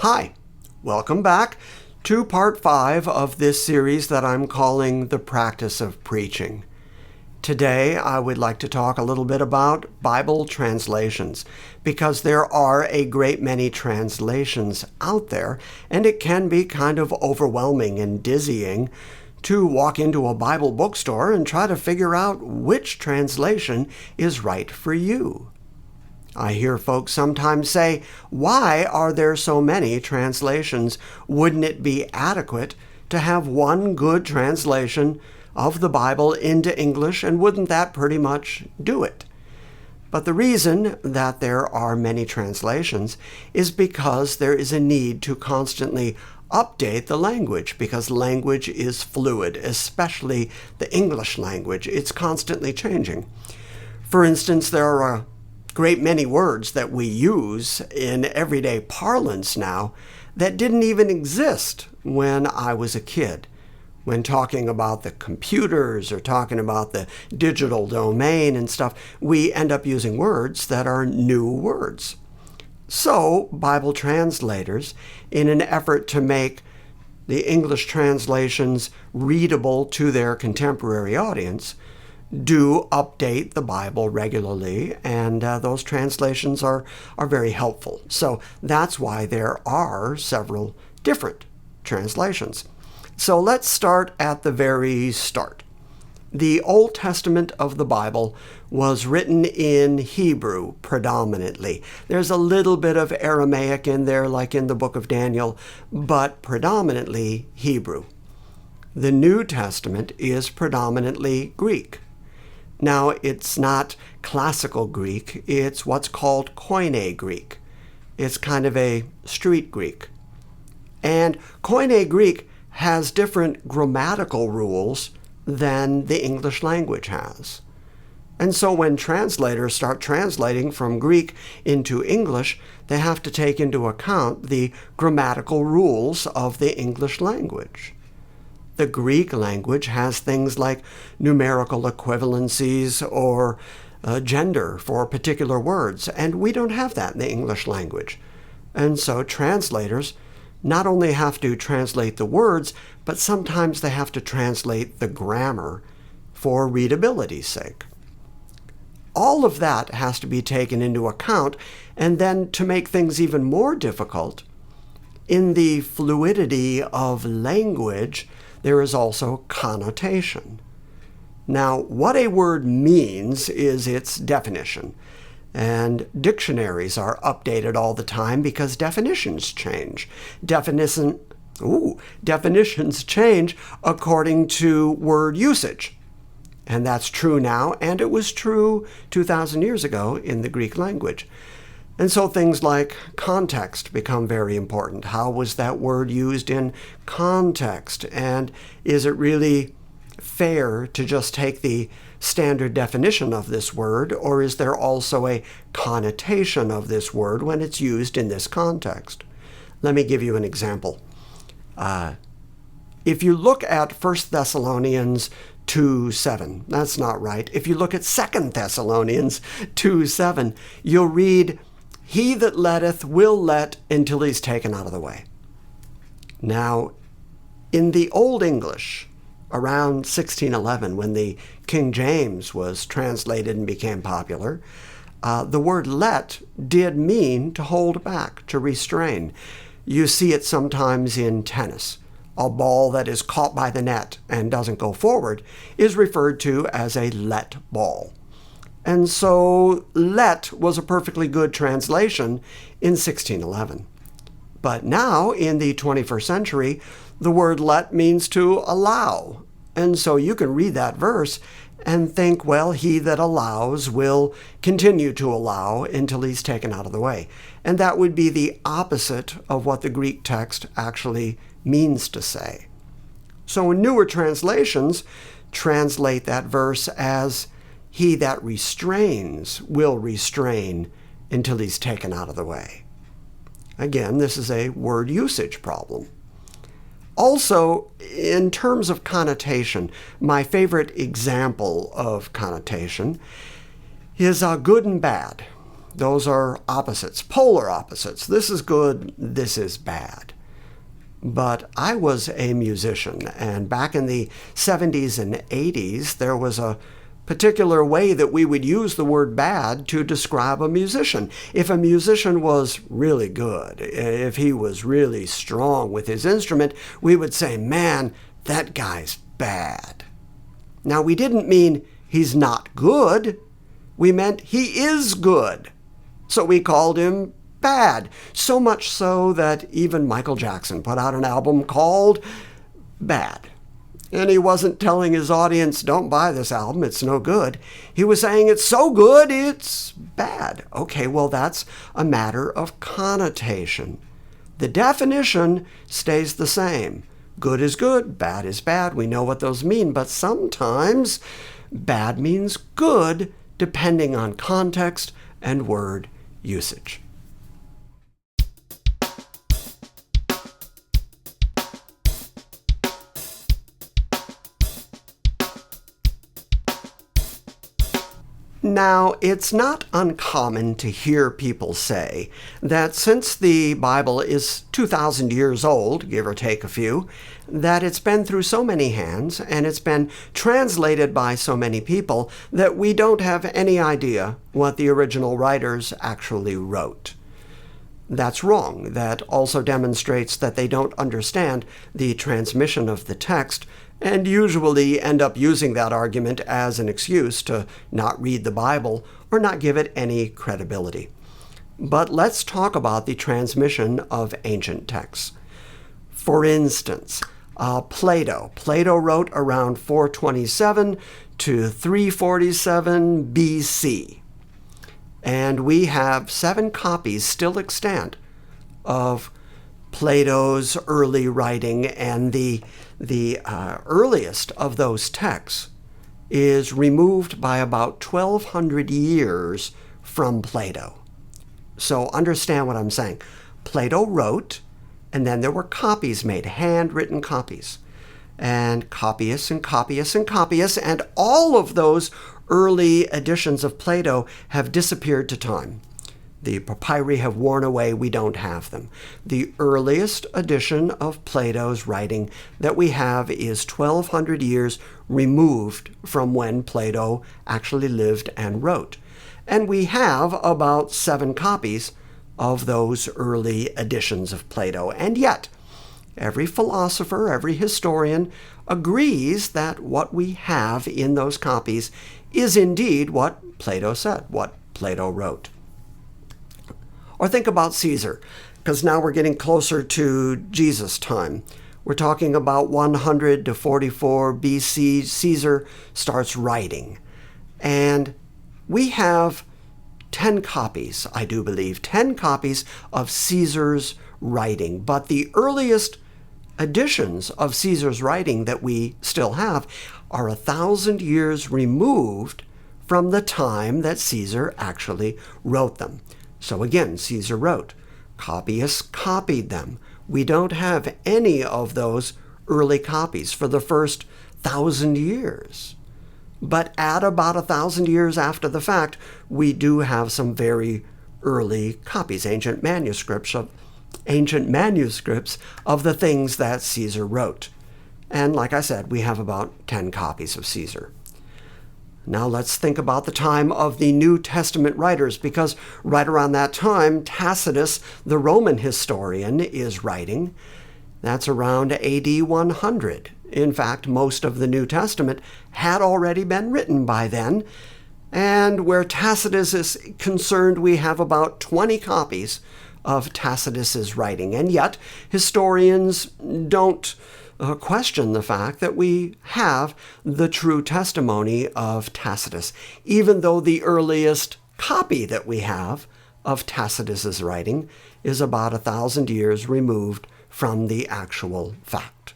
Hi, welcome back to part 5 of this series that I'm calling The Practice of Preaching. Today I would like to talk a little bit about Bible translations, because there are a great many translations out there, and it can be kind of overwhelming and dizzying to walk into a Bible bookstore and try to figure out which translation is right for you. I hear folks sometimes say, why are there so many translations? Wouldn't it be adequate to have one good translation of the Bible into English, and wouldn't that pretty much do it? But the reason that there are many translations is because there is a need to constantly update the language, because language is fluid, especially the English language. It's constantly changing. For instance, there are a great many words that we use in everyday parlance now that didn't even exist when I was a kid. When talking about the computers or talking about the digital domain and stuff, we end up using words that are new words. So, Bible translators, in an effort to make the English translations readable to their contemporary audience, do update the Bible regularly, and those translations are very helpful. So that's why there are several different translations. So let's start at the very start. The Old Testament of the Bible was written in Hebrew predominantly. There's a little bit of Aramaic in there, like in the book of Daniel, but predominantly Hebrew. The New Testament is predominantly Greek. Now, it's not classical Greek, it's what's called Koine Greek. It's kind of a street Greek. And Koine Greek has different grammatical rules than the English language has. And so when translators start translating from Greek into English, they have to take into account the grammatical rules of the English language. The Greek language has things like numerical equivalencies or gender for particular words, and we don't have that in the English language. And so translators not only have to translate the words, but sometimes they have to translate the grammar for readability's sake. All of that has to be taken into account, and then to make things even more difficult, in the fluidity of language, there is also connotation. Now, what a word means is its definition. And dictionaries are updated all the time because definitions change. Definitions change according to word usage. And that's true now, and it was true 2,000 years ago in the Greek language. And so things like context become very important. How was that word used in context? And is it really fair to just take the standard definition of this word, or is there also a connotation of this word when it's used in this context? Let me give you an example. If you look at 1 Thessalonians 2:7, that's not right. If you look at 2 Thessalonians 2:7, you'll read, "He that letteth will let until he's taken out of the way." Now, in the Old English, around 1611, when the King James was translated and became popular, the word let did mean to hold back, to restrain. You see it sometimes in tennis. A ball that is caught by the net and doesn't go forward is referred to as a let ball. And so let was a perfectly good translation in 1611. But now, in the 21st century, the word let means to allow. And so you can read that verse and think, well, he that allows will continue to allow until he's taken out of the way. And that would be the opposite of what the Greek text actually means to say. So newer translations translate that verse as, he that restrains will restrain until he's taken out of the way. Again, this is a word usage problem. Also, in terms of connotation, my favorite example of connotation is good and bad. Those are opposites, polar opposites. This is good, this is bad. But I was a musician, and back in the 70s and 80s, there was a particular way that we would use the word bad to describe a musician. If a musician was really good, if he was really strong with his instrument, we would say, man, that guy's bad. Now, we didn't mean he's not good. We meant he is good. So we called him bad. So much so that even Michael Jackson put out an album called Bad. And he wasn't telling his audience, don't buy this album, it's no good. He was saying it's so good, it's bad. Okay, well, that's a matter of connotation. The definition stays the same. Good is good, bad is bad. We know what those mean, but sometimes bad means good depending on context and word usage. Now, it's not uncommon to hear people say that since the Bible is 2,000 years old, give or take a few, that it's been through so many hands and it's been translated by so many people that we don't have any idea what the original writers actually wrote. That's wrong. That also demonstrates that they don't understand the transmission of the text and usually end up using that argument as an excuse to not read the Bible or not give it any credibility. But let's talk about the transmission of ancient texts. For instance, Plato. Plato wrote around 427 to 347 BC. And we have 7 copies still extant of Plato's early writing, and the earliest of those texts is removed by about 1,200 years from Plato. So understand what I'm saying. Plato wrote, and then there were copies made, handwritten copies, and copyists and copyists and copyists, and all of those early editions of Plato have disappeared to time. The papyri have worn away, we don't have them. The earliest edition of Plato's writing that we have is 1,200 years removed from when Plato actually lived and wrote. And we have about 7 copies of those early editions of Plato. And yet, every philosopher, every historian agrees that what we have in those copies is indeed what Plato said, what Plato wrote. Or think about Caesar, because now we're getting closer to Jesus' time. We're talking about 100 to 44 BC. Caesar starts writing. And we have 10 copies, I do believe, 10 copies of Caesar's writing. But the earliest editions of Caesar's writing that we still have are 1,000 years removed from the time that Caesar actually wrote them. So again, Caesar wrote. Copyists copied them. We don't have any of those early copies for the first 1,000 years. But at about 1,000 years after the fact, we do have some very early copies, ancient manuscripts of the things that Caesar wrote. And like I said, we have about 10 copies of Caesar. Now let's think about the time of the New Testament writers, because right around that time, Tacitus, the Roman historian, is writing. That's around AD 100. In fact, most of the New Testament had already been written by then. And where Tacitus is concerned, we have about 20 copies of Tacitus's writing. And yet, historians don't question the fact that we have the true testimony of Tacitus, even though the earliest copy that we have of Tacitus's writing is about 1,000 years removed from the actual fact.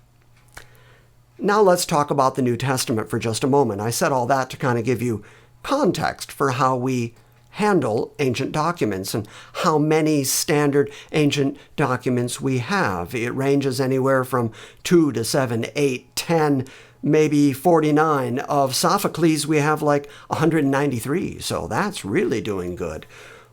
Now let's talk about the New Testament for just a moment. I said all that to kind of give you context for how we handle ancient documents and how many standard ancient documents we have. It ranges anywhere from 2 to 7, 8, 10, maybe 49. Of Sophocles, we have like 193, so that's really doing good.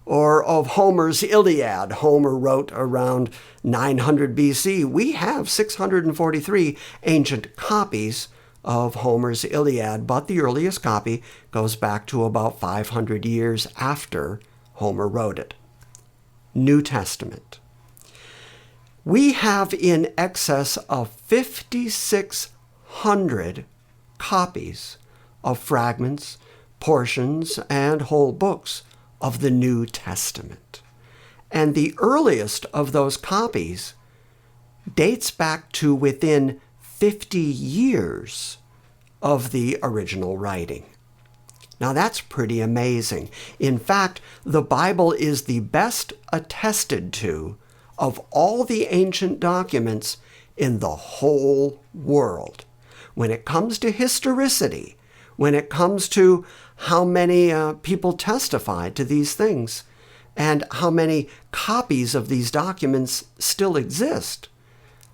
or of Homer's Iliad. Homer wrote around 900 BC. We have 643 ancient copies of Homer's Iliad, but the earliest copy goes back to about 500 years after Homer wrote it. New Testament. We have in excess of 5,600 copies of fragments, portions, and whole books of the New Testament. And the earliest of those copies dates back to within 50 years of the original writing. Now that's pretty amazing. In fact, the Bible is the best attested to of all the ancient documents in the whole world. When it comes to historicity, when it comes to how many people testified to these things, and how many copies of these documents still exist,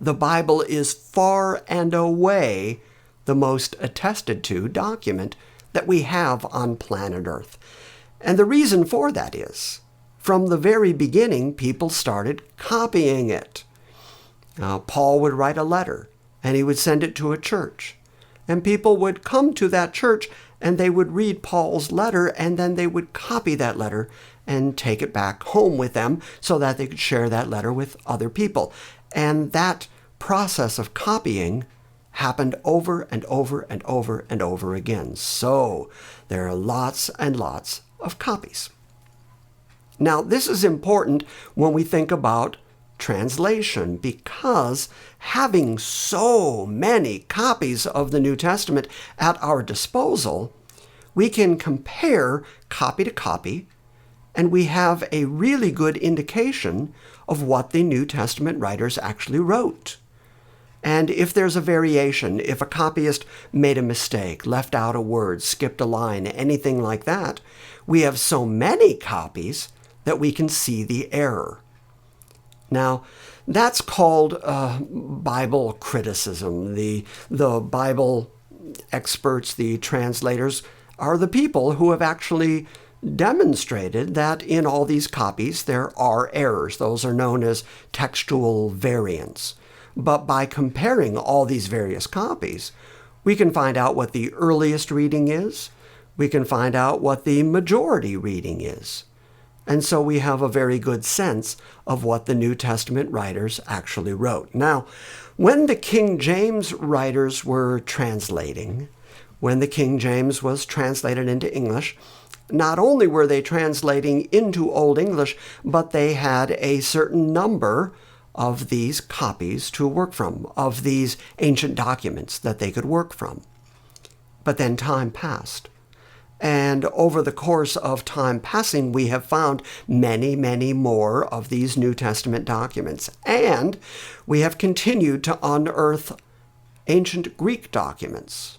the Bible is far and away the most attested to document that we have on planet Earth. And the reason for that is, from the very beginning, people started copying it. Paul would write a letter, and he would send it to a church. And people would come to that church, and they would read Paul's letter, and then they would copy that letter and take it back home with them so that they could share that letter with other people. And that process of copying happened over and over and over and over again. So there are lots and lots of copies. Now, this is important when we think about translation, because having so many copies of the New Testament at our disposal, we can compare copy to copy, and we have a really good indication of what the New Testament writers actually wrote. And if there's a variation, if a copyist made a mistake, left out a word, skipped a line, anything like that, we have so many copies that we can see the error. Now, that's called Bible criticism. The Bible experts, the translators, are the people who have actually demonstrated that in all these copies there are errors. Those are known as textual variants. But by comparing all these various copies, we can find out what the earliest reading is. We can find out what the majority reading is. And so we have a very good sense of what the New Testament writers actually wrote. Now, when the King James writers were translating, when the King James was translated into English, not only were they translating into Old English, but they had a certain number of these copies to work from, of these ancient documents that they could work from. But then time passed. And over the course of time passing, we have found many, many more of these New Testament documents. And we have continued to unearth ancient Greek documents,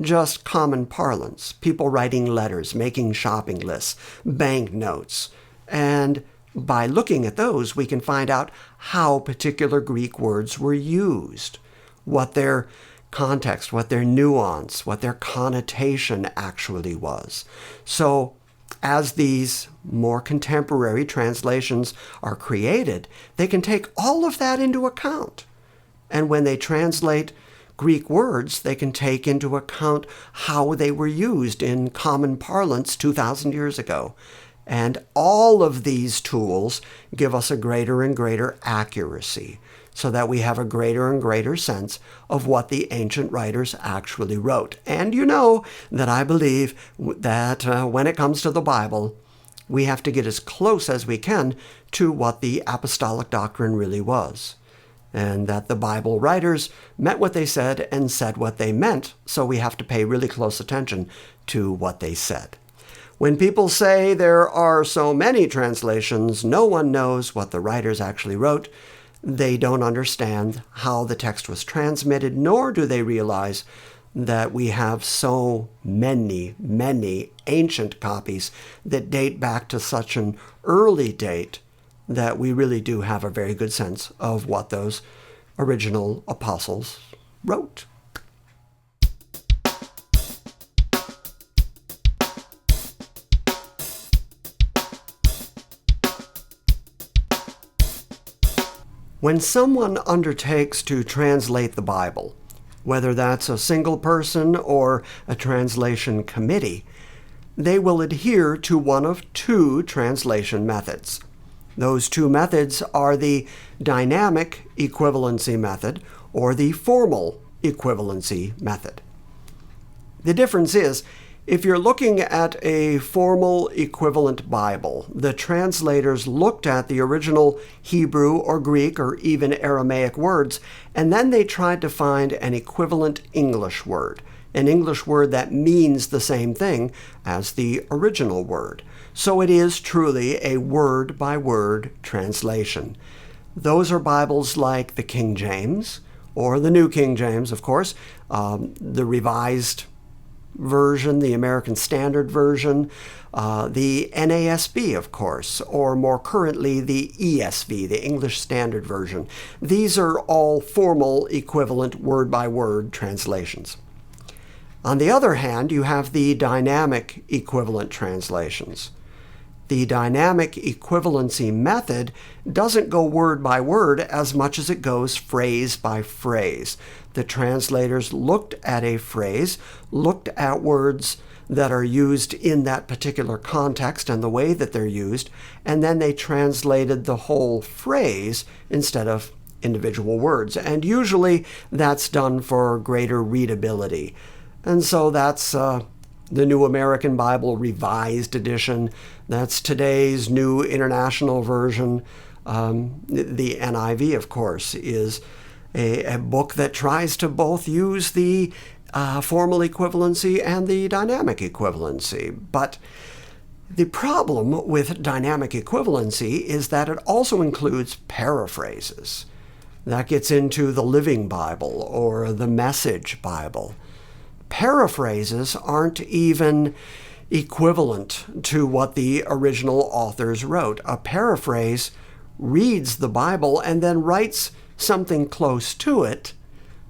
just common parlance, people writing letters, making shopping lists, banknotes. And by looking at those, we can find out how particular Greek words were used, what their context, what their nuance, what their connotation actually was. So as these more contemporary translations are created, they can take all of that into account. And when they translate Greek words, they can take into account how they were used in common parlance 2,000 years ago. And all of these tools give us a greater and greater accuracy, so that we have a greater and greater sense of what the ancient writers actually wrote. And you know that I believe that when it comes to the Bible, we have to get as close as we can to what the apostolic doctrine really was. And that the Bible writers meant what they said and said what they meant, so we have to pay really close attention to what they said. When people say there are so many translations, no one knows what the writers actually wrote. They don't understand how the text was transmitted, nor do they realize that we have so many, many ancient copies that date back to such an early date that we really do have a very good sense of what those original apostles wrote. When someone undertakes to translate the Bible, whether that's a single person or a translation committee, they will adhere to one of two translation methods. Those two methods are the dynamic equivalency method or the formal equivalency method. The difference is, if you're looking at a formal equivalent Bible, the translators looked at the original Hebrew or Greek or even Aramaic words, and then they tried to find an equivalent English word that means the same thing as the original word. So it is truly a word-by-word translation. Those are Bibles like the King James, or the New King James, of course, the Revised Version, the American Standard Version, the NASB, of course, or more currently the ESV, the English Standard Version. These are all formal, equivalent, word-by-word translations. On the other hand, you have the dynamic equivalent translations. The dynamic equivalency method doesn't go word by word as much as it goes phrase by phrase. The translators looked at a phrase, looked at words that are used in that particular context and the way that they're used, and then they translated the whole phrase instead of individual words. And usually that's done for greater readability. And so that's the New American Bible Revised Edition. That's today's New International Version. The NIV, of course, is a book that tries to both use the formal equivalency and the dynamic equivalency. But the problem with dynamic equivalency is that it also includes paraphrases. That gets into the Living Bible or the Message Bible. Paraphrases aren't even equivalent to what the original authors wrote. A paraphrase reads the Bible and then writes something close to it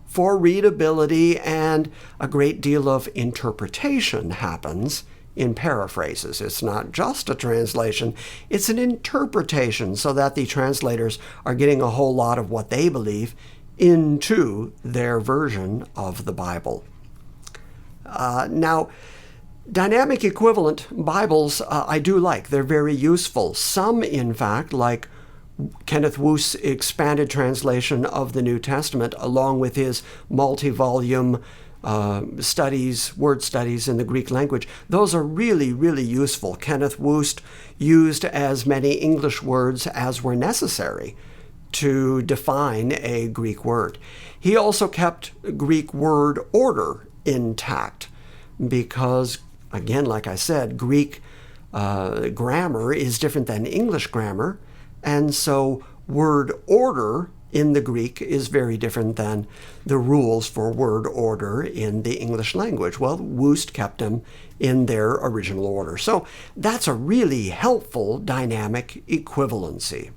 for readability, and a great deal of interpretation happens in paraphrases. It's not just a translation, it's an interpretation so that the translators are getting a whole lot of what they believe into their version of the Bible. Now, dynamic equivalent Bibles I do like. They're very useful. Some, in fact, like Kenneth Wuest's expanded translation of the New Testament, along with his multi-volume word studies in the Greek language, those are really, really useful. Kenneth Wuest used as many English words as were necessary to define a Greek word. He also kept Greek word order intact because, again, like I said, Greek grammar is different than English grammar, and so word order in the Greek is very different than the rules for word order in the English language. Well, Wuest kept them in their original order. So that's a really helpful dynamic equivalency.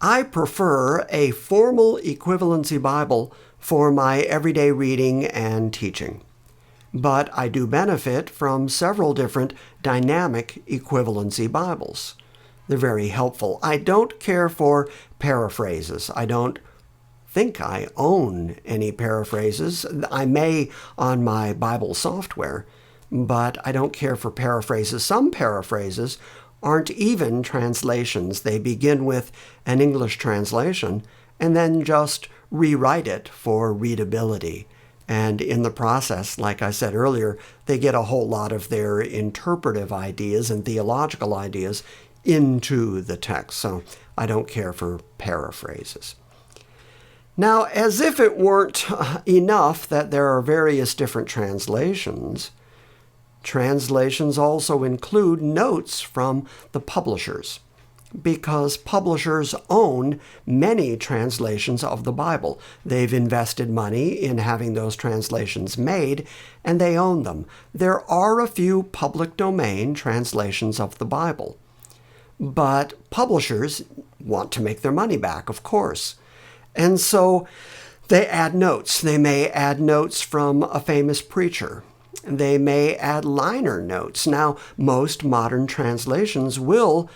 I prefer a formal equivalency Bible for my everyday reading and teaching, but I do benefit from several different dynamic equivalency Bibles. They're very helpful. I don't care for paraphrases. I don't think I own any paraphrases. I may on my Bible software, but I don't care for paraphrases. Some paraphrases aren't even translations. They begin with an English translation and then just rewrite it for readability. And in the process, like I said earlier, they get a whole lot of their interpretive ideas and theological ideas into the text. So I don't care for paraphrases. Now, as if it weren't enough that there are various different translations, translations also include notes from the publishers, because publishers own many translations of the Bible. They've invested money in having those translations made, and they own them. There are a few public domain translations of the Bible, but publishers want to make their money back, of course. And so They add notes. They may add notes from a famous preacher. They may add liner notes. Now, most modern translations will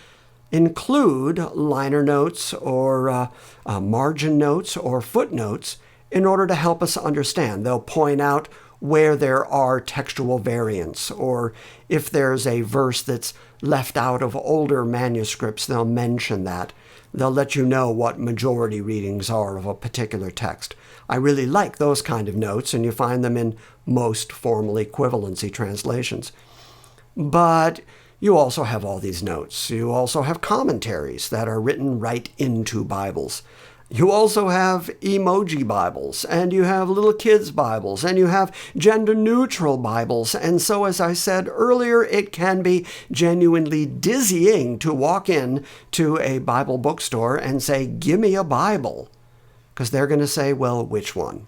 include liner notes or margin notes or footnotes in order to help us understand. They'll point out where there are textual variants, or if there's a verse that's left out of older manuscripts, they'll mention that. They'll let you know what majority readings are of a particular text. I really like those kind of notes, and you find them in most formal equivalency translations. But you also have all these notes. You also have commentaries that are written right into Bibles. You also have emoji Bibles, and you have little kids' Bibles, and you have gender-neutral Bibles. And so, as I said earlier, it can be genuinely dizzying to walk in to a Bible bookstore and say, "Give me a Bible," because they're going to say, "Well, which one?"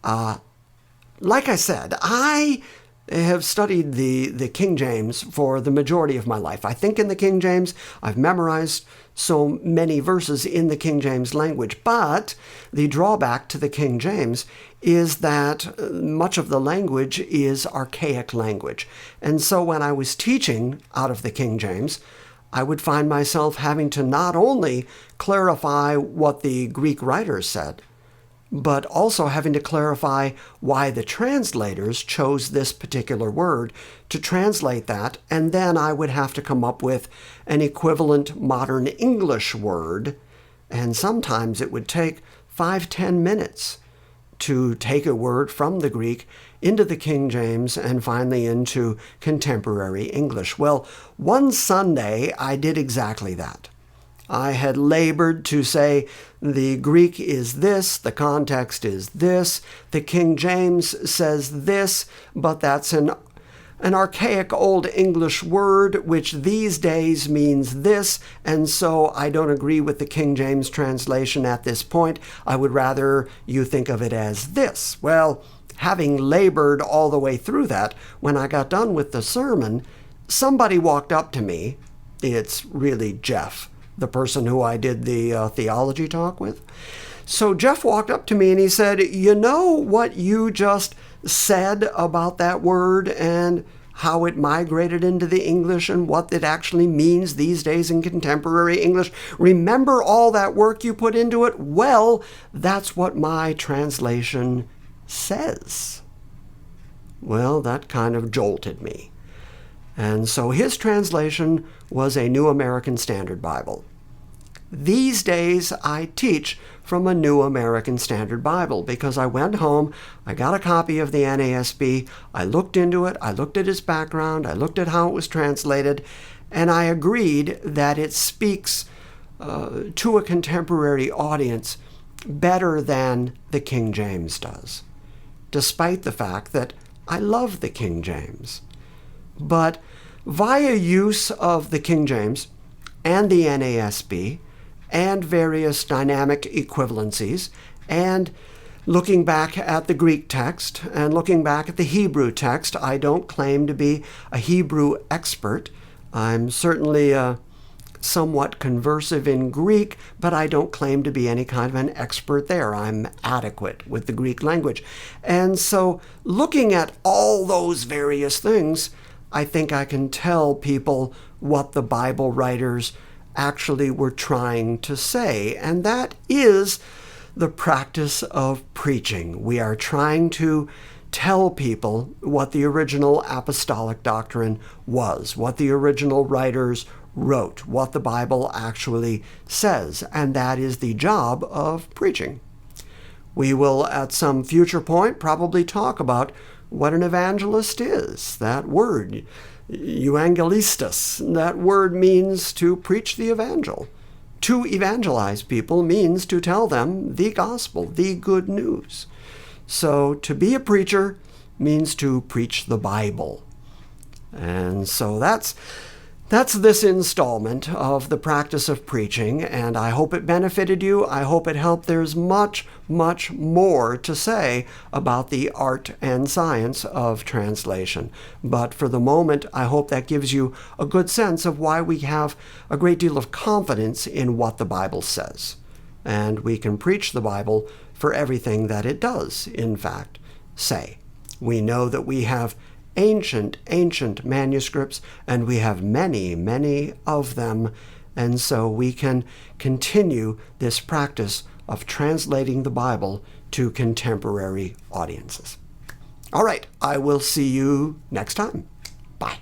Like I said, I have studied the King James for the majority of my life. I think in the King James, I've memorized so many verses in the King James language. But the drawback to the King James is that much of the language is archaic language. And so when I was teaching out of the King James, I would find myself having to not only clarify what the Greek writers said, but also having to clarify why the translators chose this particular word to translate that, and then I would have to come up with an equivalent modern English word, and sometimes it would take 5-10 minutes to take a word from the Greek into the King James and finally into contemporary English. Well, one Sunday I did exactly that. I had labored to say the Greek is this, the context is this, the King James says this, but that's an archaic Old English word which these days means this, and so I don't agree with the King James translation at this point. I would rather you think of it as this. Well, having labored all the way through that, when I got done with the sermon, somebody walked up to me. It's really Jeff, the person who I did the theology talk with. So Jeff walked up to me and he said, "You know what you just said about that word and how it migrated into the English and what it actually means these days in contemporary English? Remember all that work you put into it? Well, that's what my translation says." Well, that kind of jolted me. And so his translation was a New American Standard Bible. These days, I teach from a New American Standard Bible because I went home, I got a copy of the NASB, I looked into it, I looked at its background, I looked at how it was translated, and I agreed that it speaks to a contemporary audience better than the King James does, despite the fact that I love the King James. But via use of the King James and the NASB and various dynamic equivalencies, and looking back at the Greek text and looking back at the Hebrew text, I don't claim to be a Hebrew expert. I'm certainly somewhat conversive in Greek, but I don't claim to be any kind of an expert there. I'm adequate with the Greek language. And so looking at all those various things, I think I can tell people what the Bible writers actually were trying to say, and that is the practice of preaching. We are trying to tell people what the original apostolic doctrine was, what the original writers wrote, what the Bible actually says, and that is the job of preaching. We will, at some future point, probably talk about what an evangelist is, that word, euangelistus. That word means to preach the evangel. To evangelize people means to tell them the gospel, the good news. So to be a preacher means to preach the Bible. And so that's this installment of the practice of preaching, and I hope it benefited you. I hope it helped. There's much, much more to say about the art and science of translation. But for the moment, I hope that gives you a good sense of why we have a great deal of confidence in what the Bible says. and we can preach the Bible for everything that it does, in fact, say. We know that we have ancient manuscripts, and we have many of them, and so we can continue this practice of translating the Bible to contemporary audiences. All right, I will see you next time. Bye.